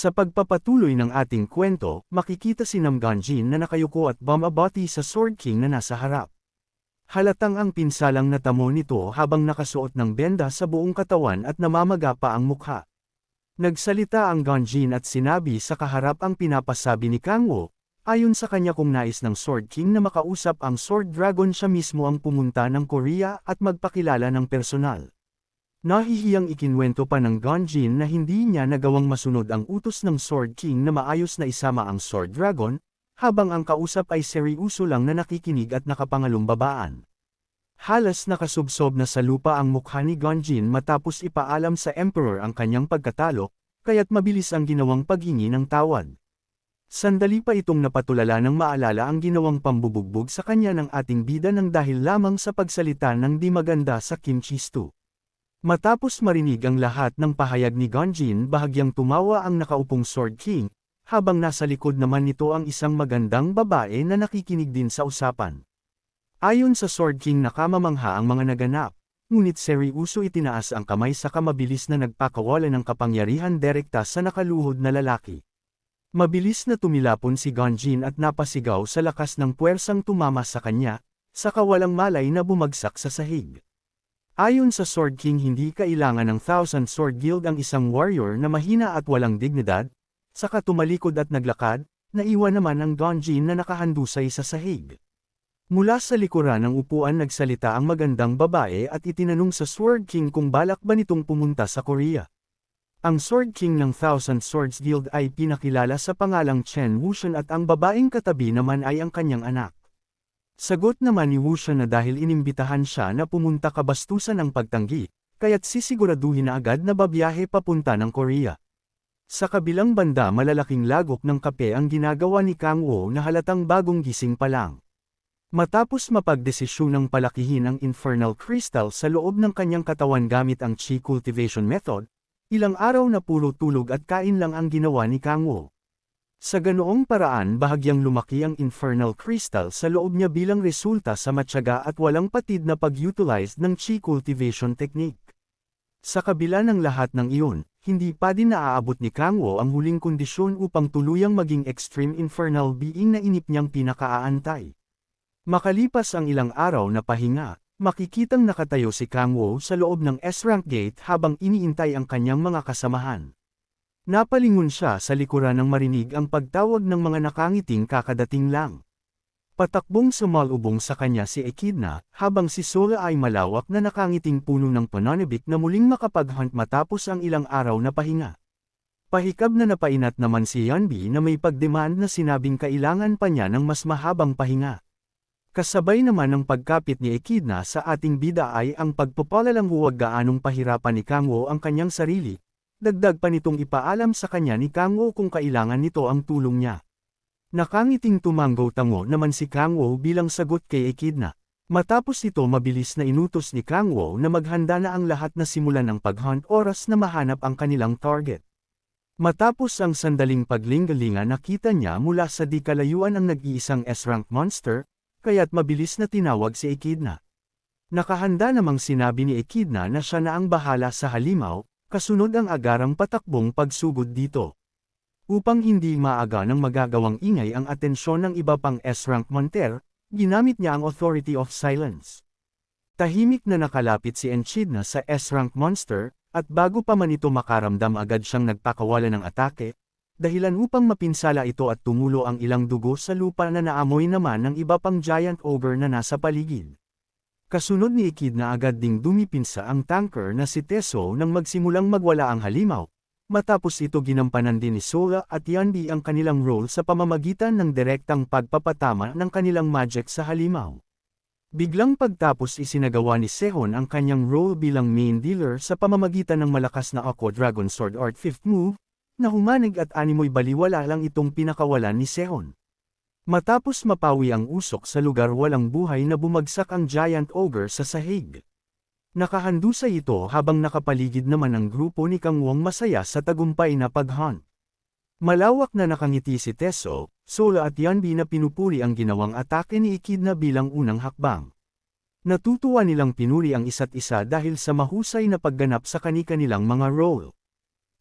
Sa pagpapatuloy ng ating kwento, makikita si Namganjin na nakayuko at bumabati sa Sword King na nasa harap. Halatang ang pinsalang natamo nito habang nakasuot ng benda sa buong katawan at namamaga pa ang mukha. Nagsalita ang Ganjin at sinabi sa kaharap ang pinapasabi ni Kangwo. Ayon sa kanya kung nais ng Sword King na makausap ang Sword Dragon, siya mismo ang pumunta ng Korea at magpakilala ng personal. Nahihiyang ikinwento pa ng Ganjin na hindi niya nagawang masunod ang utos ng Sword King na maayos na isama ang Sword Dragon, habang ang kausap ay seryoso lang na nakikinig at nakapangalumbabaan. Halos nakasubsob na sa lupa ang mukha ni Ganjin matapos ipaalam sa Emperor ang kanyang pagkatalo, kaya't mabilis ang ginawang paghingi ng tawad. Sandali pa itong napatulala nang maalala ang ginawang pambubugbog sa kanya ng ating bida nang dahil lamang sa pagsalita ng di maganda sa kimchi stew. Matapos marinig ang lahat ng pahayag ni Ganjin, bahagyang tumawa ang nakaupong Sword King, habang nasa likod naman nito ang isang magandang babae na nakikinig din sa usapan. Ayon sa Sword King, nakamamangha ang mga naganap, ngunit seryoso itinaas ang kamay sa mabilis na nagpakawala ng kapangyarihan direkta sa nakaluhod na lalaki. Mabilis na tumilapon si Ganjin at napasigaw sa lakas ng puwersang tumama sa kanya, saka walang malay na bumagsak sa sahig. Ayon sa Sword King, hindi kailangan ng Thousand Sword Guild ang isang warrior na mahina at walang dignidad, saka tumalikod at naglakad, naiwan naman ang Ganjin na nakahandusay sa sahig. Mula sa likuran ng upuan nagsalita ang magandang babae at itinanong sa Sword King kung balak ba nitong pumunta sa Korea. Ang Sword King ng Thousand Swords Guild ay pinakilala sa pangalang Chen Wuxian at ang babaeng katabi naman ay ang kanyang anak. Sagot naman ni Wuxian na dahil inimbitahan siya na pumunta kabastusan ang pagtanggi, kaya't sisiguraduhin na agad na babiyahe papunta ng Korea. Sa kabilang banda, malalaking lagok ng kape ang ginagawa ni Kangwo na halatang bagong gising pa lang. Matapos mapagdesisyunang palakihin ang Infernal Crystal sa loob ng kanyang katawan gamit ang Chi Cultivation Method, ilang araw na puro tulog at kain lang ang ginawa ni Kangwo. Sa ganoong paraan, bahagyang lumaki ang Infernal Crystal sa loob niya bilang resulta sa matyaga at walang patid na pag-utilize ng Chi Cultivation Technique. Sa kabila ng lahat ng iyon, hindi pa din naaabot ni Kangwo ang huling kondisyon upang tuluyang maging Extreme Infernal Being na inip niyang pinakaaantay. Makalipas ang ilang araw na pahinga, makikitang nakatayo si Kangwo sa loob ng S-Rank Gate habang iniintay ang kanyang mga kasamahan. Napalingon siya sa likuran nang marinig ang pagtawag ng mga nakangiting kakadating lang. Patakbong sumalubong sa kanya si Echidna, habang si Sola ay malawak na nakangiting puno ng pananabik na muling makapag-hunt matapos ang ilang araw na pahinga. Pahikab na napainat naman si Yanbi na may pagdemand na sinabing kailangan pa niya ng mas mahabang pahinga. Kasabay naman ng pagkapit ni Echidna sa ating bida ay ang pagpapalalang huwag gaanong pahirapan ni Kangwo ang kanyang sarili. Dagdag pa nitong ipaalam sa kanya ni Kangwo kung kailangan nito ang tulong niya. Nakangiting tumanggo-tango naman si Kangwo bilang sagot kay Echidna. Matapos ito, mabilis na inutos ni Kangwo na maghanda na ang lahat na simulan ang paghunt oras na mahanap ang kanilang target. Matapos ang sandaling paglinggalinga, nakita niya mula sa di kalayuan ang nag-iisang S-rank monster, kaya't mabilis na tinawag si Echidna. Nakahanda namang sinabi ni Echidna na siya na ang bahala sa halimaw, kasunod ang agarang patakbong pagsugod dito. Upang hindi maaga ng magagawang ingay ang atensyon ng iba pang S-rank monster, ginamit niya ang Authority of Silence. Tahimik na nakalapit si Echidna sa S-rank monster, at bago pa man ito makaramdam agad siyang nagpakawala ng atake, dahilan upang mapinsala ito at tumulo ang ilang dugo sa lupa na naamoy naman ng iba pang giant ogre na nasa paligid. Kasunod ni Echidna, agad ding dumipinsa ang tanker na si Teso nang magsimulang magwala ang halimaw. Matapos ito, ginampanan din ni Sola at Yanbi ang kanilang role sa pamamagitan ng direktang pagpapatama ng kanilang magic sa halimaw. Biglang pagtapos, isinagawa ni Sehon ang kanyang role bilang main dealer sa pamamagitan ng malakas na Aqua Dragon Sword Art 5th move, na humanig at animoy baliwala lang itong pinakawalan ni Sehon. Matapos mapawi ang usok sa lugar walang buhay na bumagsak ang giant ogre sa sahig. Nakahandusay ito habang nakapaligid naman ang grupo ni Kangwong masaya sa tagumpay na paghunt. Malawak na nakangiti si Teso, Sola at Yanbi na pinupuri ang ginawang atake ni Echidna bilang unang hakbang. Natutuwa nilang pinuri ang isa't isa dahil sa mahusay na pagganap sa kani-kanilang mga role.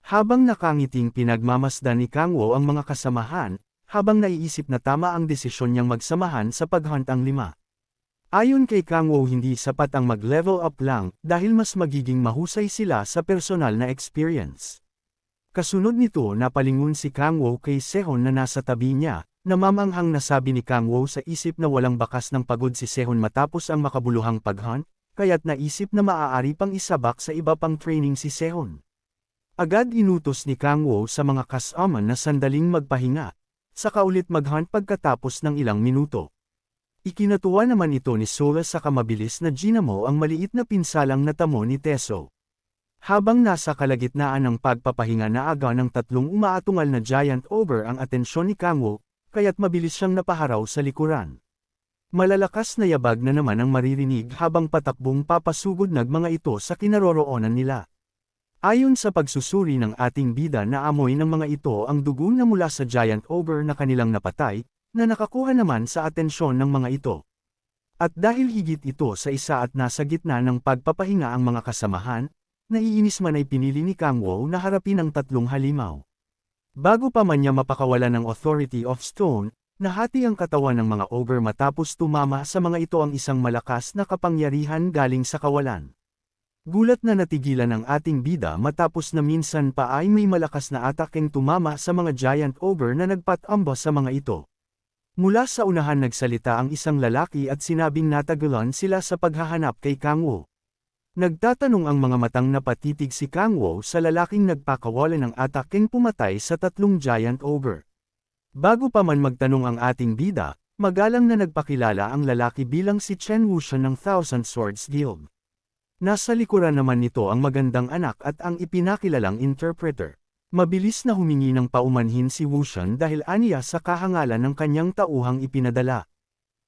Habang nakangiting pinagmamasdan ni Kang Wo ang mga kasamahan, habang naiisip na tama ang desisyon niyang magsamahan sa paghunt ang 5. Ayon kay Kang Wo hindi sapat ang mag-level up lang dahil mas magiging mahusay sila sa personal na experience. Kasunod nito napalingon si Kang Wo kay Sehon na nasa tabi niya, namamanghang nasabi ni Kang Wo sa isip na walang bakas ng pagod si Sehon matapos ang makabuluhang paghunt, kaya't naisip na maaari pang isabak sa iba pang training si Sehon. Agad inutos ni Kang Wo sa mga kasama na sandaling magpahinga, saka ulit maghunt pagkatapos ng ilang minuto. Ikinatuwa naman ito ni Sola sa kamabilis na ginamo ang maliit na pinsalang natamo ni Teso. Habang nasa kalagitnaan ng pagpapahinga na aga ng 3 umaatungal na giant ogre ang atensyon ni Kang Wo, kaya't mabilis siyang napaharaw sa likuran. Malalakas na yabag na naman ang maririnig habang patakbong papasugod mga ito sa kinaroroonan nila. Ayon sa pagsusuri ng ating bida na amoy ng mga ito ang dugo na mula sa giant ogre na kanilang napatay, na nakakuha naman sa atensyon ng mga ito. At dahil higit ito sa isa at nasa gitna ng pagpapahinga ang mga kasamahan, naiinis man ay pinili ni Kang Wo na harapin ang 3 halimaw. Bago pa man niya mapakawalan ng Authority of Stone, nahati ang katawan ng mga ogre matapos tumama sa mga ito ang isang malakas na kapangyarihan galing sa kawalan. Gulat na natigilan ang ating bida matapos na minsan pa ay may malakas na atakeng tumama sa mga giant ogre na nagpatamba sa mga ito. Mula sa unahan nagsalita ang isang lalaki at sinabing natagalan sila sa paghahanap kay Kang Wo. Nagtatanong ang mga matang napatitig si Kang Wo sa lalaking nagpakawalan ng atakeng pumatay sa 3 giant ogre. Bago pa man magtanong ang ating bida, magalang na nagpakilala ang lalaki bilang si Chen Wuxian ng Thousand Swords Guild. Nasa likuran naman nito ang magandang anak at ang ipinakilalang interpreter. Mabilis na humingi ng paumanhin si Wuxian dahil aniya sa kahangalan ng kanyang tauhang ipinadala.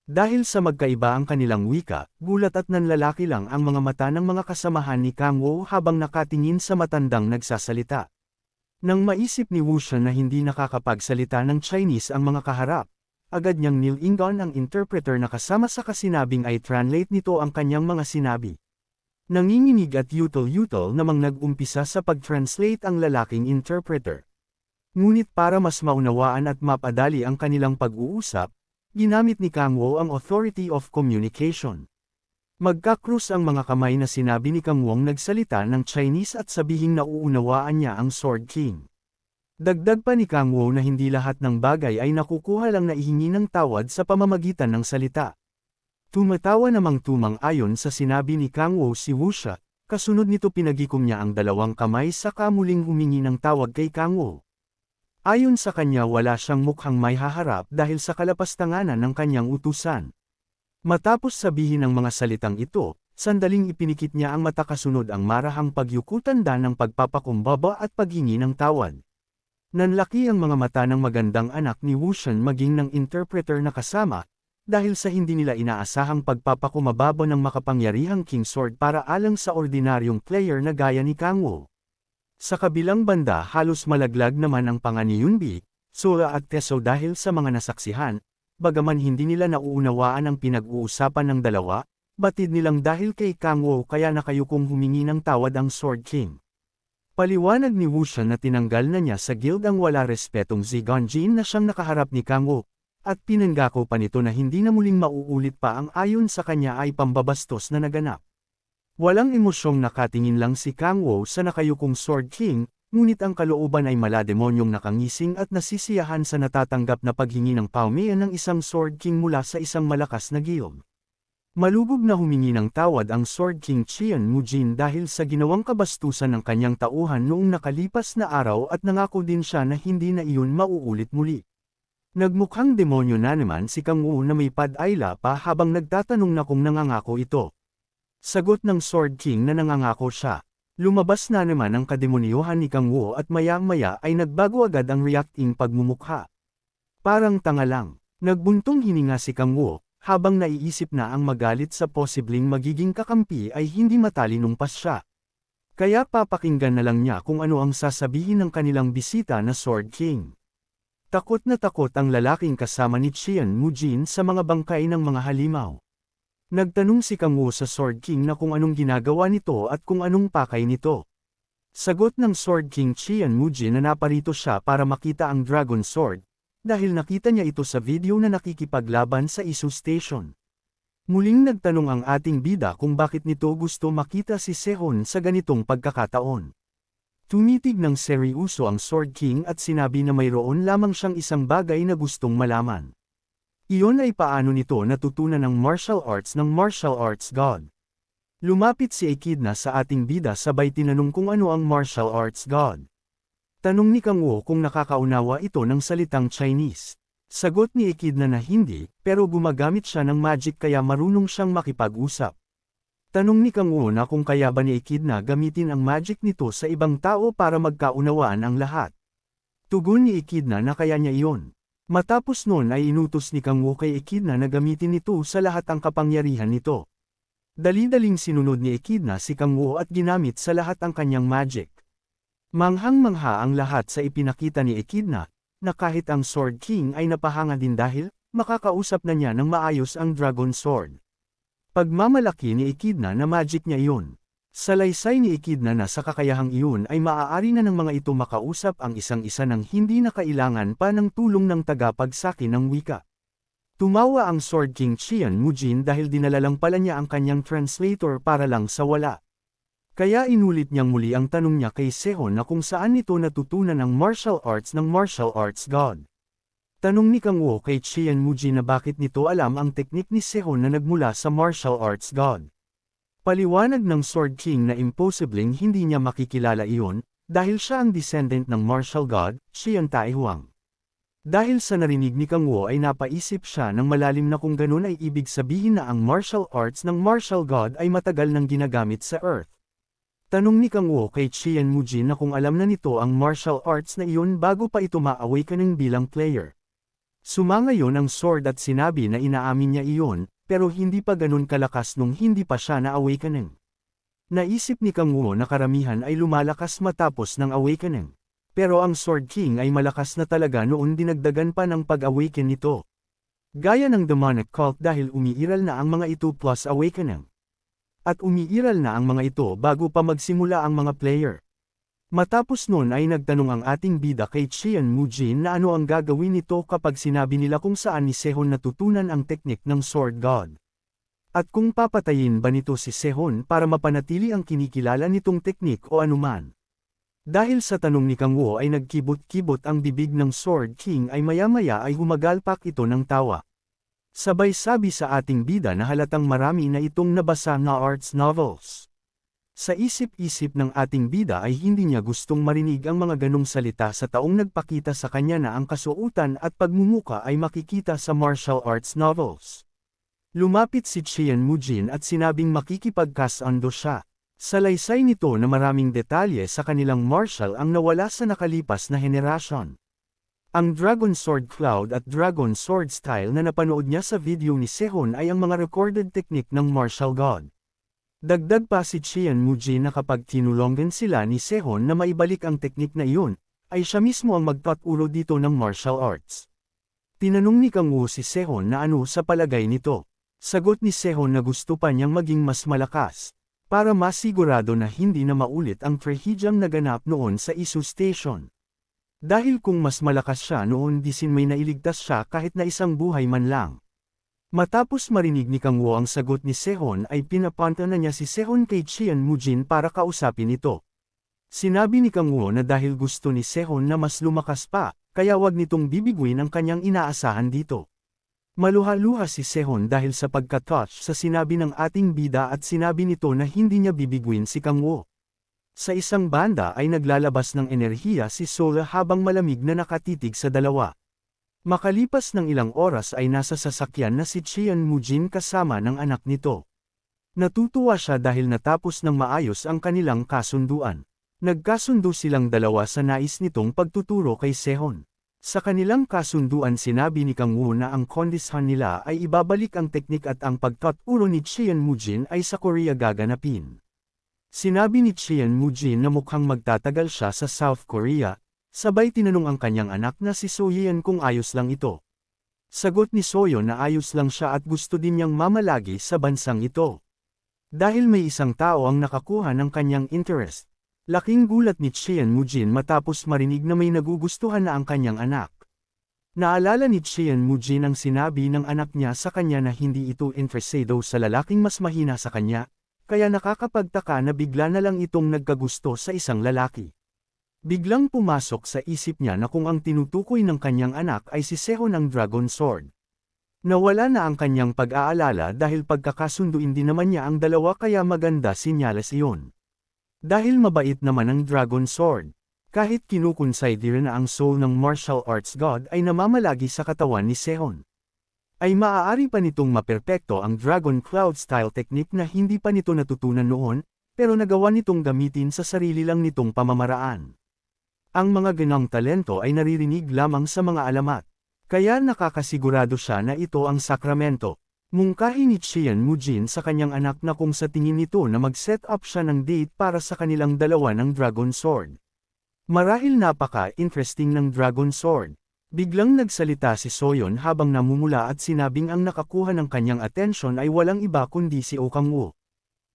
Dahil sa magkaiba ang kanilang wika, gulat at nanlalaki lang ang mga mata ng mga kasamahan ni Kang Wo habang nakatingin sa matandang nagsasalita. Nang maisip ni Wuxian na hindi nakakapagsalita ng Chinese ang mga kaharap, agad niyang nilingon ang interpreter na kasama sa kasinabing ay translate nito ang kanyang mga sinabi. Nanginginig at yutol-yutol namang nag-umpisa sa pag-translate ang lalaking interpreter. Ngunit para mas maunawaan at mapadali ang kanilang pag-uusap, ginamit ni Kang Wo ang Authority of Communication. Magkakrus ang mga kamay na sinabi ni Kang Wong nagsalita ng Chinese at sabihing nauunawaan niya ang Sword King. Dagdag pa ni Kang Wo na hindi lahat ng bagay ay nakukuha lang na ihingi ng tawad sa pamamagitan ng salita. Tumatawa namang tumang-ayon sa sinabi ni Kang Wo si Wuxia, kasunod nito pinagikom niya ang 2 kamay sa kamuling humingi ng tawag kay Kang Wo. Ayon sa kanya wala siyang mukhang may haharap dahil sa kalapastanganan ng kanyang utusan. Matapos sabihin ang mga salitang ito, sandaling ipinikit niya ang mata kasunod ang marahang pagyukutanda ng pagpapakumbaba at paghingi ng tawad. Nanlaki ang mga mata ng magandang anak ni Wuxian maging ng interpreter na kasama, dahil sa hindi nila inaasahang pagpapakumababa ng makapangyarihang King Sword para alang sa ordinaryong player na gaya ni Kang Wo. Sa kabilang banda halos malaglag naman ang panga ni Yunbi, Sola at Teso dahil sa mga nasaksihan, bagaman hindi nila nauunawaan ang pinag-uusapan ng dalawa, batid nilang dahil kay Kang Wo kaya nakayukong humingi ng tawad ang Sword King. Paliwanag ni Wuxian na tinanggal na niya sa guild ang wala respetong Zigonjin na siyang nakaharap ni Kang Wo. At pinanggako pa nito na hindi na muling mauulit pa ang ayon sa kanya ay pambabastos na naganap. Walang emosyong nakatingin lang si Kang Wo sa nakayukong Sword King, ngunit ang kalooban ay malademonyong nakangising at nasisiyahan sa natatanggap na paghingi ng paumian ng isang Sword King mula sa isang malakas na guild. Malubog na humingi ng tawad ang Sword King Qian Mujin dahil sa ginawang kabastusan ng kanyang tauhan noong nakalipas na araw at nangako din siya na hindi na iyon mauulit muli. Nagmukhang demonyo na naman si Kang Wo na may pad-ayla pa habang nagtatanong na kung nangangako ito. Sagot ng Sword King na nangangako siya. Lumabas na naman ang kademonyohan ni Kang Wo at maya-maya ay nagbago agad ang reacting pagmumukha. Parang tanga lang. Nagbuntong hininga si Kang Wo, habang naiisip na ang magalit sa posibleng magiging kakampi ay hindi matalinumpas siya. Kaya papakinggan na lang niya kung ano ang sasabihin ng kanilang bisita na Sword King. Takot na takot ang lalaking kasama ni Qian Mujin sa mga bangkay ng mga halimaw. Nagtanong si Kang Wo sa Sword King na kung anong ginagawa nito at kung anong pakay nito. Sagot ng Sword King Qian Mujin na naparito siya para makita ang Dragon Sword, dahil nakita niya ito sa video na nakikipaglaban sa Isu Station. Muling nagtanong ang ating bida kung bakit nito gusto makita si Sehun sa ganitong pagkakataon. Tumitig ng seryoso ang Sword King at sinabi na mayroon lamang siyang isang bagay na gustong malaman. Iyon ay paano nito natutunan ng martial arts ng martial arts god. Lumapit si Echidna sa ating bida sabay tinanong kung ano ang martial arts god. Tanong ni Kang Wu kung nakakaunawa ito ng salitang Chinese. Sagot ni Echidna na hindi, pero gumagamit siya ng magic kaya marunong siyang makipag-usap. Tanong ni Kang Wu na kung kaya ba ni Echidna gamitin ang magic nito sa ibang tao para magkaunawaan ang lahat. Tugon ni Echidna na kaya niya iyon. Matapos noon ay inutos ni Kang Wu kay Echidna na gamitin ito sa lahat ang kapangyarihan nito. Dali-daling sinunod ni Echidna si Kang Wu at ginamit sa lahat ang kanyang magic. Manghang-mangha ang lahat sa ipinakita ni Echidna, na kahit ang Sword King ay napahanga din dahil, makakausap na niya ng maayos ang Dragon Sword. Pagmamalaki ni Echidna na magic niya iyon. Salaysay ni Echidna na sa kakayahang iyon ay maaari na ng mga ito makausap ang isang-isa ng hindi na kailangan pa ng tulong ng tagapagsakin ng wika. Tumawa ang Sword King Qian Mujin dahil dinala lang pala niya ang kanyang translator para lang sa wala. Kaya inulit niyang muli ang tanong niya kay Sehun na kung saan nito natutunan ang martial arts ng martial arts god. Tanong ni Kang Wu kay Qian Mujin na bakit nito alam ang teknik ni Sehun na nagmula sa martial arts god. Paliwanag ng Sword King na imposibleng hindi niya makikilala iyon, dahil siya ang descendant ng martial god, Qian Taihuang. Dahil sa narinig ni Kang Wu ay napaisip siya ng malalim na kung ganun ay ibig sabihin na ang martial arts ng martial god ay matagal nang ginagamit sa Earth. Tanong ni Kang Wu kay Qian Mujin na kung alam na nito ang martial arts na iyon bago pa ito ma-awakening bilang player. Sumangayon ang sword at sinabi na inaamin niya iyon, pero hindi pa ganun kalakas nung hindi pa siya na-awakening. Naisip ni Kang Wu na karamihan ay lumalakas matapos ng awakening. Pero ang Sword King ay malakas na talaga noon dinagdagan pa ng pag-awaken nito. Gaya ng demonic cult dahil umiiral na ang mga ito plus awakening. At umiiral na ang mga ito bago pa magsimula ang mga player. Matapos noon ay nagtanong ang ating bida kay Qian Mujin na ano ang gagawin nito kapag sinabi nila kung saan ni Sehun natutunan ang teknik ng Sword God. At kung papatayin ba nito si Sehun para mapanatili ang kinikilala nitong teknik o anuman. Dahil sa tanong ni Kang Wu ay nagkibot-kibot ang bibig ng Sword King ay maya-maya ay humagalpak ito ng tawa. Sabay sabi sa ating bida na halatang marami na itong nabasa na arts novels. Sa isip-isip ng ating bida ay hindi niya gustong marinig ang mga ganong salita sa taong nagpakita sa kanya na ang kasuotan at pagmumuka ay makikita sa martial arts novels. Lumapit si Qian Mujin at sinabing makikipagkasundo siya. Salaysay nito na maraming detalye sa kanilang martial ang nawala sa nakalipas na henerasyon. Ang Dragon Sword Cloud at Dragon Sword Style na napanood niya sa video ni Sehun ay ang mga recorded technique ng martial god. Dagdag pa si Qian Mujin na kapag tinulungan sila ni Sehun na maibalik ang teknik na iyon, ay siya mismo ang magpaturo dito ng martial arts. Tinanong ni Kang Wu si Sehun na ano sa palagay nito. Sagot ni Sehun na gusto pa niyang maging mas malakas. Para masigurado na hindi na maulit ang trahedyang naganap noon sa Isu Station. Dahil kung mas malakas siya noon disin may nailigtas siya kahit na isang buhay man lang. Matapos marinig ni Kang Wu ang sagot ni Sehun ay pinapunta na niya si Sehun kay Qian Mujin para kausapin ito. Sinabi ni Kang Wu na dahil gusto ni Sehun na mas lumakas pa, kaya wag nitong bibiguin ang kanyang inaasahan dito. Maluha-luha si Sehun dahil sa pagka-touch sa sinabi ng ating bida at sinabi nito na hindi niya bibiguin si Kang Wu. Sa isang banda ay naglalabas ng enerhiya si Sola habang malamig na nakatitig sa dalawa. Makalipas ng ilang oras ay nasa sasakyan na si Qian Mujin kasama ng anak nito. Natutuwa siya dahil natapos ng maayos ang kanilang kasunduan. Nagkasundo silang dalawa sa nais nitong pagtuturo kay Sehun. Sa kanilang kasunduan sinabi ni Kang Wu na ang kondisyon nila ay ibabalik ang teknik at ang pagtuturo ni Qian Mujin ay sa Korea gaganapin. Sinabi ni Qian Mujin na mukhang magtatagal siya sa South Korea, sabay tinanong ang kanyang anak na si Soyeon kung ayos lang ito. Sagot ni Soyeon na ayos lang siya at gusto din niyang mamalagi sa bansang ito. Dahil may isang tao ang nakakuha ng kanyang interest. Laking gulat ni Qian Mujin matapos marinig na may nagugustuhan na ang kanyang anak. Naalala ni Qian Mujin ang sinabi ng anak niya sa kanya na hindi ito interesado sa lalaking mas mahina sa kanya, kaya nakakapagtaka na bigla na lang itong nagkagusto sa isang lalaki. Biglang pumasok sa isip niya na kung ang tinutukoy ng kanyang anak ay si Sehon ng Dragon Sword. Nawala na ang kanyang pag-aalala dahil pagkakasunduin din naman niya ang dalawa kaya maganda sinyales iyon. Dahil mabait naman ang Dragon Sword. Kahit kinukonsider na ang soul ng martial arts god ay namamalagi sa katawan ni Sehon, ay maaari pa nitong maperpekto ang Dragon Cloud style technique na hindi pa nito natutunan noon, pero nagawa nitong gamitin sa sarili lang nitong pamamaraan. Ang mga ganang talento ay naririnig lamang sa mga alamat, kaya nakakasigurado siya na ito ang sakramento. Mungkahi ni Qian Mujin sa kanyang anak na kung sa tingin nito na mag-set up siya ng date para sa kanilang dalawa ng Dragon Sword. Marahil napaka-interesting ng Dragon Sword. Biglang nagsalita si Soyeon habang namumula at sinabing ang nakakuha ng kanyang atensyon ay walang iba kundi si Oh Kang-woo.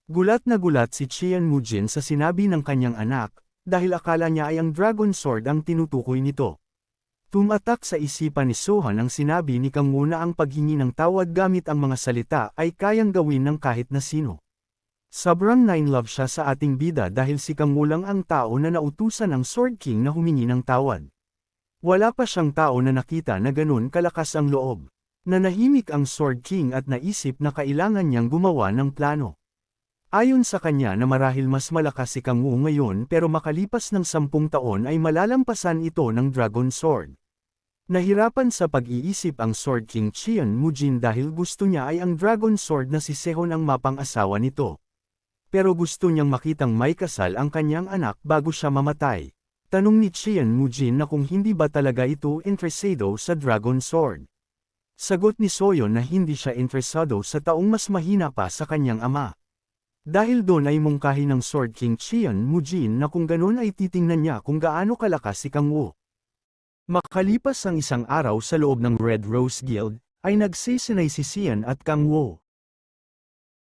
Gulat na gulat si Qian Mujin sa sinabi ng kanyang anak, dahil akala niya ay ang Dragon Sword ang tinutukoy nito. Tumatak sa isipan ni Sohan ang sinabi ni Kang-woo na ang paghingi ng tawad gamit ang mga salita ay kayang gawin ng kahit na sino. Sobrang nine-love siya sa ating bida dahil si Kang-woo lang ang tao na nautusan ng Sword King na humingi ng tawad. Wala pa siyang tao na nakita na ganun kalakas ang loob. Nanahimik ang Sword King at naisip na kailangan niyang gumawa ng plano. Ayon sa kanya na marahil mas malakas si Kang-woo ngayon pero makalipas ng 10 taon ay malalampasan ito ng Dragon Sword. Nahirapan sa pag-iisip ang Sword King Qian Mujin dahil gusto niya ay ang Dragon Sword na si Sehon ang mapang-asawa nito. Pero gusto niyang makitang may kasal ang kanyang anak bago siya mamatay. Tanong ni Qian Mujin na kung hindi ba talaga ito interesado sa Dragon Sword. Sagot ni Soyeon na hindi siya interesado sa taong mas mahina pa sa kanyang ama. Dahil doon ay mungkahi ng Sword King Qian Mujin na kung ganun ay titingnan niya kung gaano kalakas si Kang-woo. Makalipas ang isang araw sa loob ng Red Rose Guild, ay nagsisinay si Xian at Kang-woo.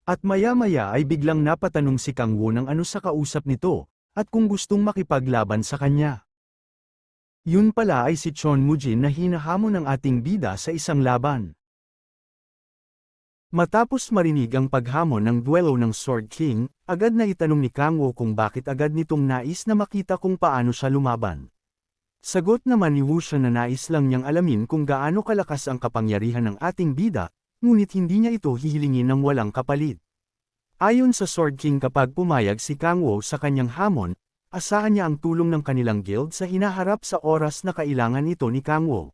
At maya-maya ay biglang napatanong si Kang-woo ng ano sa kausap nito, at kung gustong makipaglaban sa kanya. Yun pala ay si Chon Mujin na hinahamon ng ating bida sa isang laban. Matapos marinig ang paghamon ng duelo ng Sword King, agad na itanong ni Kang-woo kung bakit agad nitong nais na makita kung paano siya lumaban. Sagot naman ni Wushan na nais lang niyang alamin kung gaano kalakas ang kapangyarihan ng ating bida, ngunit hindi niya ito hihilingin ng walang kapalit. Ayon sa Sword King kapag pumayag si Kang-woo sa kanyang hamon, asahan niya ang tulong ng kanilang guild sa hinaharap sa oras na kailangan ito ni Kang-woo.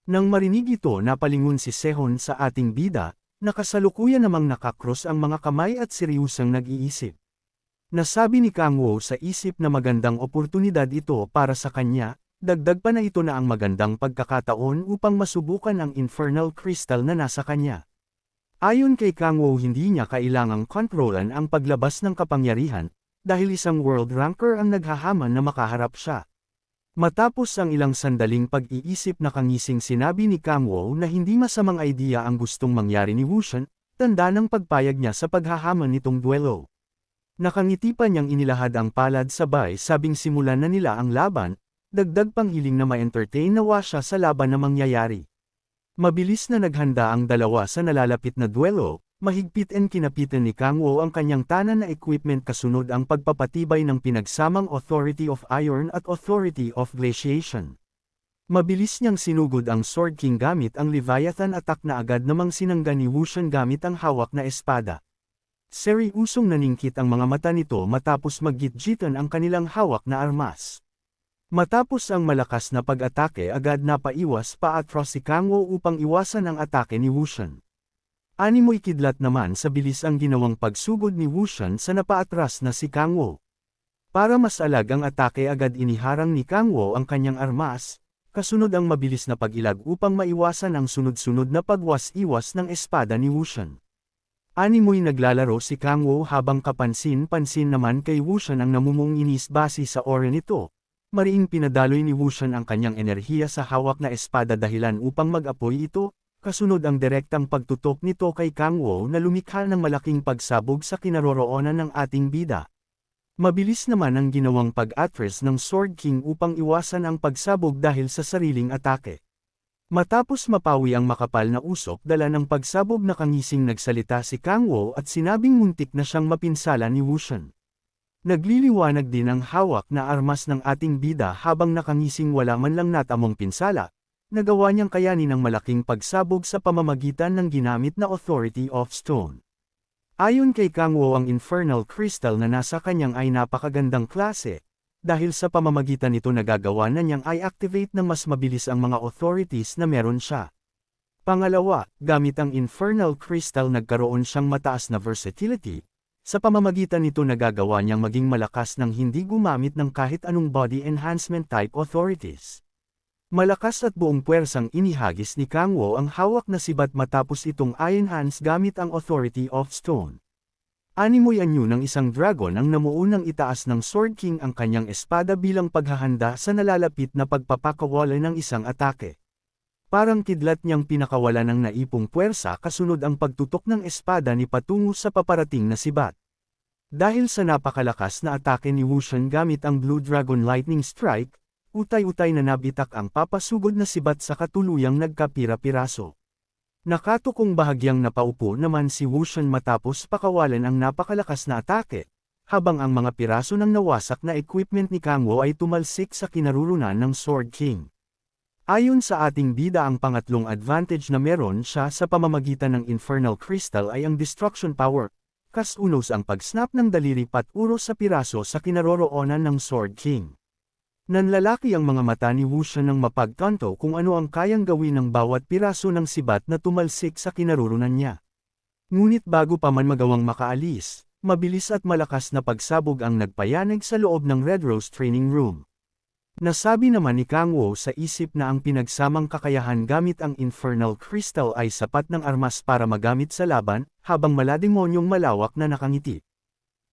Nang marinig ito napalingon si Sehon sa ating bida, nakasalukuyan namang nakakross ang mga kamay at seryosang nag-iisip. Nasabi ni Kang-woo sa isip na magandang oportunidad ito para sa kanya, dagdag pa na ito na ang magandang pagkakataon upang masubukan ang Infernal Crystal na nasa kanya. Ayon kay Kang-woo hindi niya kailangang kontrolan ang paglabas ng kapangyarihan, dahil isang world ranker ang naghahaman na makaharap siya. Matapos ang ilang sandaling pag-iisip nakangising sinabi ni Kang-woo na hindi masamang idea ang gustong mangyari ni Wushan, tanda ng pagpayag niya sa paghahaman nitong duelo. Nakangiti pa niyang inilahad ang palad sabay sabing simulan na nila ang laban, dagdag pang hiling na ma-entertain nawa siya sa laban na mangyayari. Mabilis na naghanda ang dalawa sa nalalapit na duelo, mahigpit and kinapitan ni Kang-woo ang kanyang tanan na equipment kasunod ang pagpapatibay ng pinagsamang Authority of Iron at Authority of Glaciation. Mabilis niyang sinugod ang Sword King gamit ang Leviathan attack na agad namang sinangga ni Wushan gamit ang hawak na espada. Seryosong naningkit ang mga mata nito matapos maggitgitan ang kanilang hawak na armas. Matapos ang malakas na pag-atake agad napaiwas paatras si Kang-woo upang iwasan ang atake ni Wushan. Animoy kidlat naman sa bilis ang ginawang pagsugod ni Wushan sa napaatras na si Kang-woo. Para mas alag ang atake agad iniharang ni Kang-woo ang kanyang armas, kasunod ang mabilis na pag-ilag upang maiwasan ang sunod-sunod na pagwas-iwas ng espada ni Wushan. Animoy naglalaro si Kang-woo habang kapansin-pansin naman kay Wushan ang namumunginis base sa aura nito. Mariing pinadaloy ni Wushan ang kanyang enerhiya sa hawak na espada dahilan upang mag-apoy ito, kasunod ang direktang pagtutok nito kay Kang-woo na lumikha ng malaking pagsabog sa kinaroroonan ng ating bida. Mabilis naman ang ginawang pag-atras ng Sword King upang iwasan ang pagsabog dahil sa sariling atake. Matapos mapawi ang makapal na usok dala ng pagsabog na kangising nagsalita si Kang Wo at sinabing muntik na siyang mapinsala ni Wushan. Nagliliwanag din ang hawak na armas ng ating bida habang nakangising wala man lang natamong pinsala, nagawa niyang kayanin ang malaking pagsabog sa pamamagitan ng ginamit na Authority of Stone. Ayon kay Kang Wo ang Infernal Crystal na nasa kanyang ay napakagandang klase, dahil sa pamamagitan nito nagagawa na niyang i-activate ng mas mabilis ang mga authorities na meron siya. Pangalawa, gamit ang Infernal Crystal nagkaroon siyang mataas na versatility, sa pamamagitan nito nagagawa niyang maging malakas nang hindi gumamit ng kahit anong body enhancement type authorities. Malakas at buong puwersang inihagis ni Kang Wo ang hawak na sibat matapos itong i-enhance gamit ang Authority of Stone. Animoy anyo ng isang dragon ang namuunang itaas ng Sword King ang kanyang espada bilang paghahanda sa nalalapit na pagpapakawala ng isang atake. Parang kidlat niyang pinakawala ng naipong puwersa kasunod ang pagtutok ng espada ni patungo sa paparating na sibat. Dahil sa napakalakas na atake ni Wushan gamit ang Blue Dragon Lightning Strike, utay-utay na nabitak ang papasugod na sibat sa katuluyang nagkapira-piraso. Nakatukong bahagyang napaupo naman si Wushan matapos pakawalan ang napakalakas na atake, habang ang mga piraso ng nawasak na equipment ni Kang Wo ay tumalsik sa kinarurunan ng Sword King. Ayon sa ating bida ang pangatlong advantage na meron siya sa pamamagitan ng Infernal Crystal ay ang Destruction Power, kas-unos ang pag-snap ng daliri pat-uros sa piraso sa kinaroroonan ng Sword King. Nanlalaki ang mga mata ni Wushan nang mapagtanto kung ano ang kayang gawin ng bawat piraso ng sibat na tumalsik sa kinarurunan niya. Ngunit bago pa man magawang makaalis, mabilis at malakas na pagsabog ang nagpayanig sa loob ng Red Rose Training Room. Nasabi naman ni Kang Wo sa isip na ang pinagsamang kakayahan gamit ang Infernal Crystal ay sapat ng armas para magamit sa laban, habang malademonyong malawak na nakangiti.